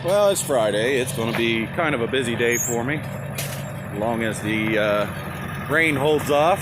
Well, it's Friday. It's going to be kind of a busy day for me, as long as the rain holds off.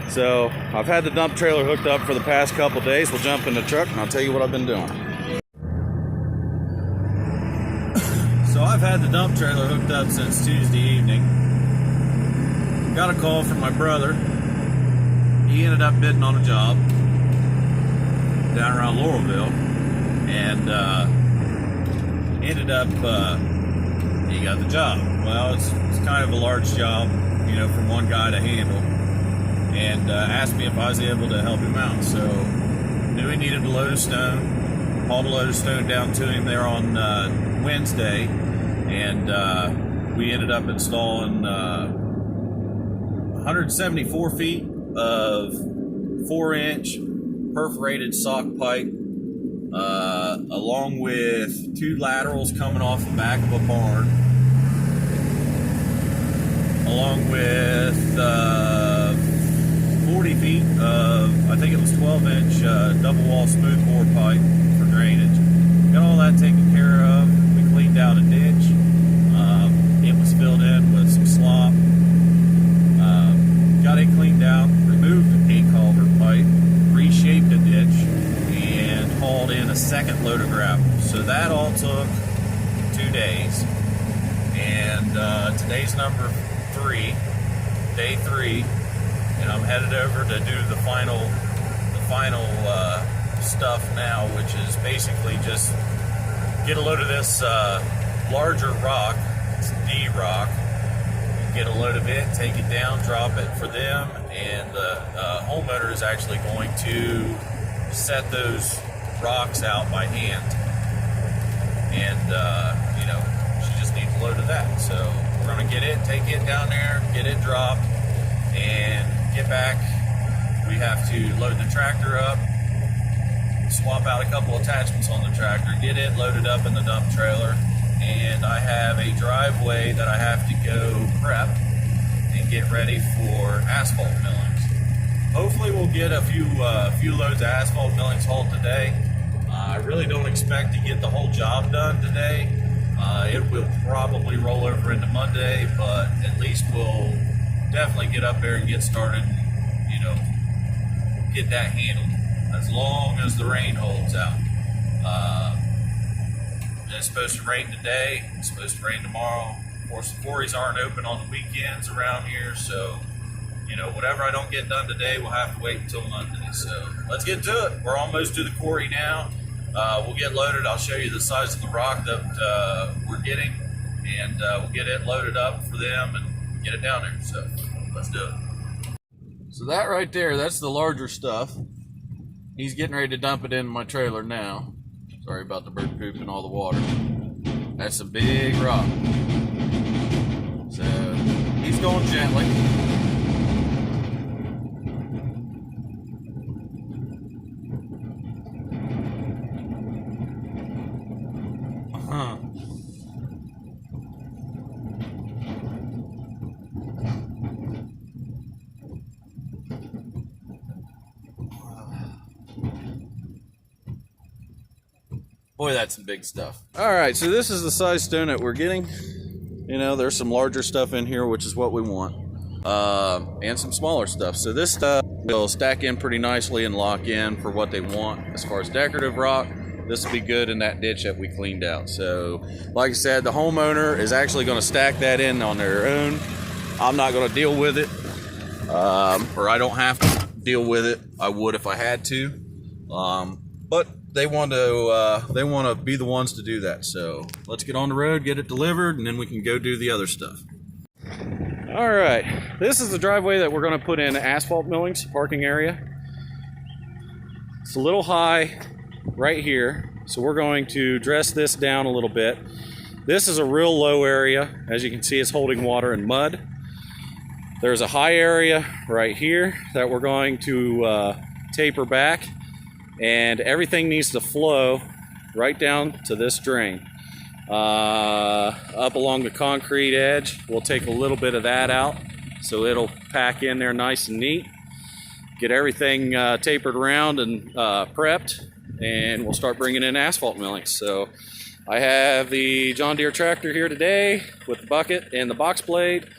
So I've had the dump trailer hooked up for the past couple days. We'll jump in the truck and I'll tell you what I've been doing. So I've had the dump trailer hooked up since Tuesday evening. Got a call from my brother. He ended up bidding on a job down around Laurelville, and ended up he got the job. Well, it's kind of a large job, you know, for one guy to handle, and asked me if I was able to help him out. So knew he needed a load of stone, hauled a load of stone down to him there on Wednesday, and we ended up installing 174 feet of 4-inch perforated sock pipe, along with 2 laterals coming off the back of a barn, along with 40 feet of, I think it was 12-inch double wall smooth bore pipe for drainage. Got all that taken care of. We cleaned out a ditch. It was filled in with some slop. Got it cleaned out, removed a culvert pipe, reshaped a ditch, and hauled in a second load of gravel. So that all took 2 days. And today's number 3, day 3, and I'm headed over to do the final stuff now, which is basically just get a load of this larger rock. It's D rock. Get a load of it, take it down, drop it for them, and the homeowner is actually going to set those rocks out by hand. And you know, she just needs a load of that. So we're gonna get it, take it down there, get it dropped, and get back. We have to load the tractor up, swap out a couple attachments on the tractor, get it loaded up in the dump trailer, and I have a driveway that I have to go prep and get ready for asphalt millings. Hopefully we'll get a few loads of asphalt millings hauled today. I really don't expect to get the whole job done today. It will probably roll over into Monday, but at least we'll definitely get up there and get started and, you know, get that handled, as long as the rain holds out. It's supposed to rain today, it's supposed to rain tomorrow. Of course, the quarries aren't open on the weekends around here, so, you know, whatever I don't get done today will have to wait until Monday. So let's get to it. We're almost to the quarry now. We'll get loaded. I'll show you the size of the rock that we're getting, and we'll get it loaded up for them and get it down there. So let's do it. So that right there, that's the larger stuff. He's getting ready to dump it in my trailer now. Sorry about the bird poop and all the water. That's a big rock. So he's going gently. Boy, that's some big stuff. All right, so this is the size stone that we're getting. You know, there's some larger stuff in here, which is what we want, and some smaller stuff. So this stuff will stack in pretty nicely and lock in for what they want. As far as decorative rock, this will be good in that ditch that we cleaned out. So, like I said, the homeowner is actually going to stack that in on their own. I'm not going to deal with it, or I don't have to deal with it. I would if I had to, but they want to be the ones to do that. So let's get on the road, get it delivered, and then we can go do the other stuff. All right, this is the driveway that we're going to put in asphalt millings parking area. It's a little high right here, so we're going to dress this down a little bit. This is a real low area. As you can see, it's holding water and mud. There's a high area right here that we're going to taper back, and everything needs to flow right down to this drain. Up along the concrete edge, we'll take a little bit of that out so it'll pack in there nice and neat. Get everything tapered around and prepped, and we'll start bringing in asphalt millings. So I have the John Deere tractor here today with the bucket and the box blade.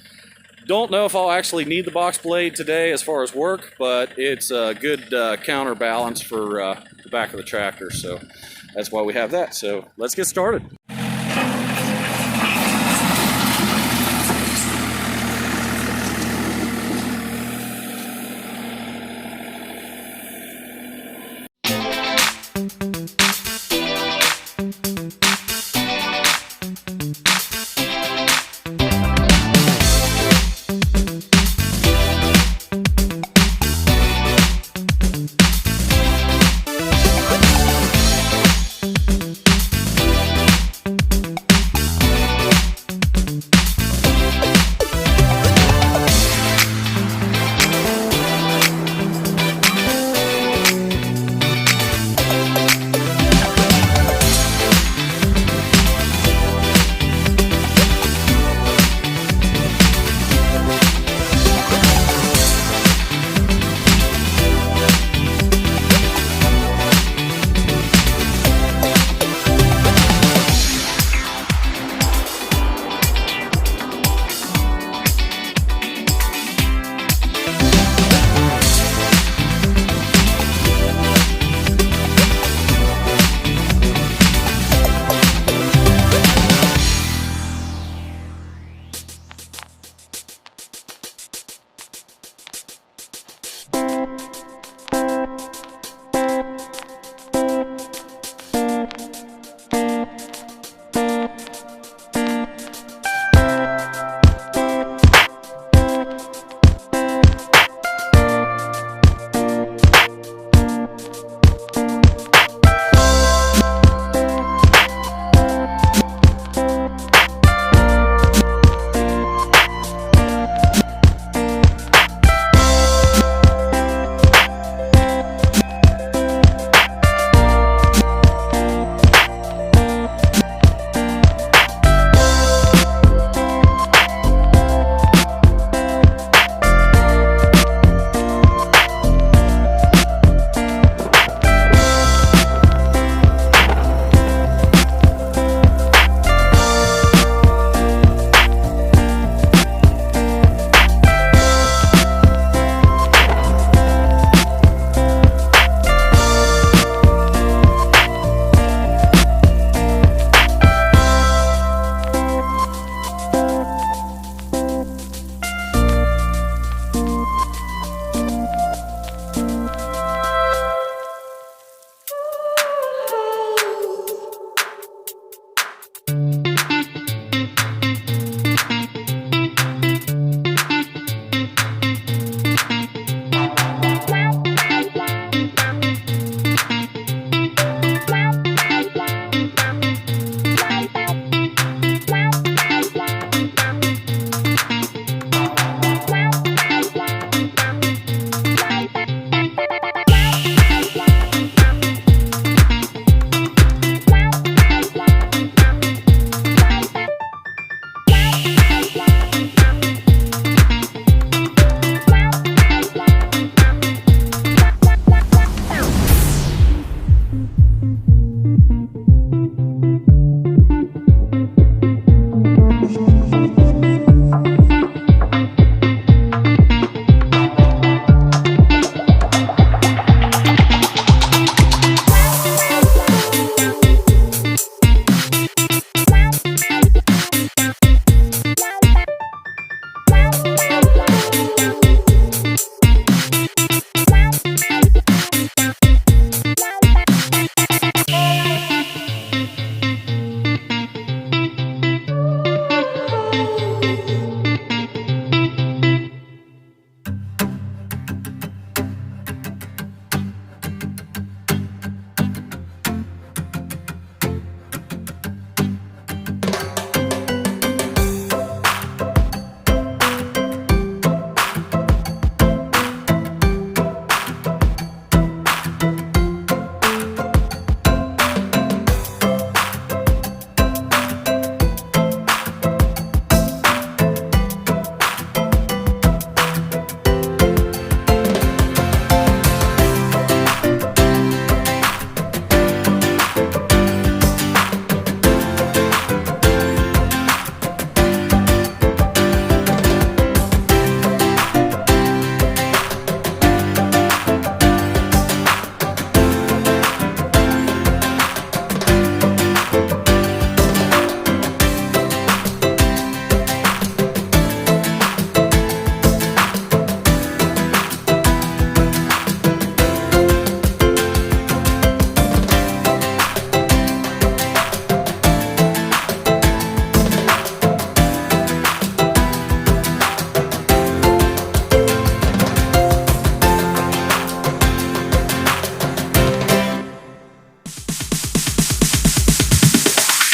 Don't know if I'll actually need the box blade today as far as work, but it's a good counterbalance for the back of the tractor, so that's why we have that. So let's get started.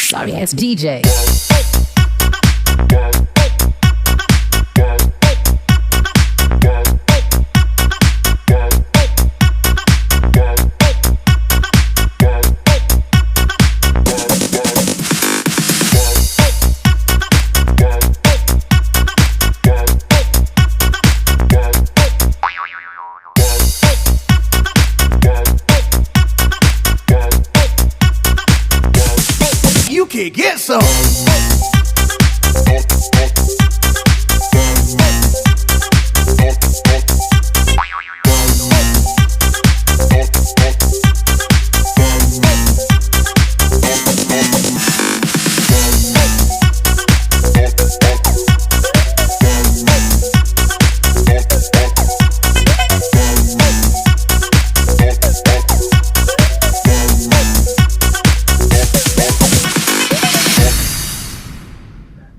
Sorry ass DJ. You can get some.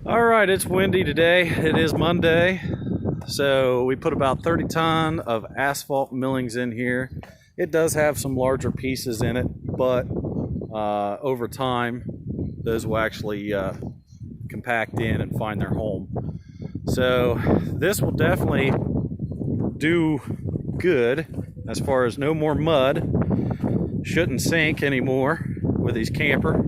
Alright, it's windy today. It is Monday. So we put about 30 ton of asphalt millings in here. It does have some larger pieces in it, but over time those will actually compact in and find their home. So this will definitely do good as far as no more mud. Shouldn't sink anymore with his camper.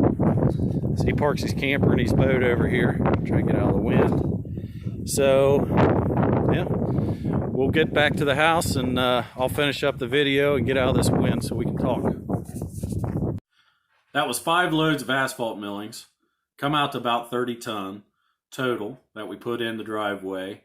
So he parks his camper and his boat over here, trying to get out of the wind. So, yeah, we'll get back to the house and I'll finish up the video and get out of this wind so we can talk. That was 5 loads of asphalt millings. Come out to about 30 ton total that we put in the driveway.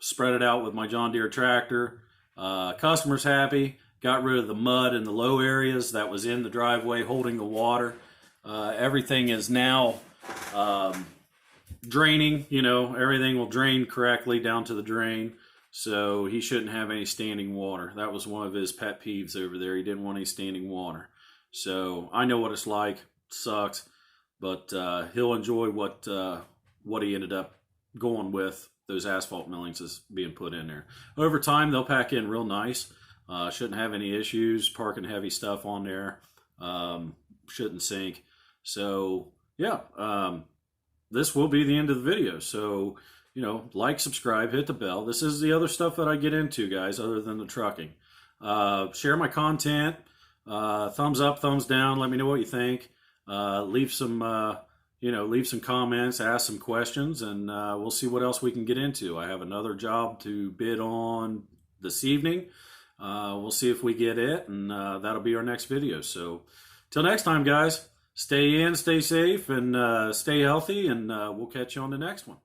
Spread it out with my John Deere tractor. Customer's happy. Got rid of the mud in the low areas that was in the driveway holding the water. Everything is now draining, everything will drain correctly down to the drain, so he shouldn't have any standing water. That was one of his pet peeves over there. He didn't want any standing water. So I know what it's like. It sucks, but he'll enjoy what he ended up going with. Those asphalt millings is being put in there. Over time, they'll pack in real nice. Shouldn't have any issues parking heavy stuff on there. Shouldn't sink. So yeah, this will be the end of the video. So, like, subscribe, hit the bell. This is the other stuff that I get into, guys, other than the trucking. Share my content. Thumbs up, thumbs down. Let me know what you think. Leave some comments, ask some questions, and we'll see what else we can get into. I have another job to bid on this evening. We'll see if we get it, and that'll be our next video. So till next time, guys, stay in, stay safe, and stay healthy, and we'll catch you on the next one.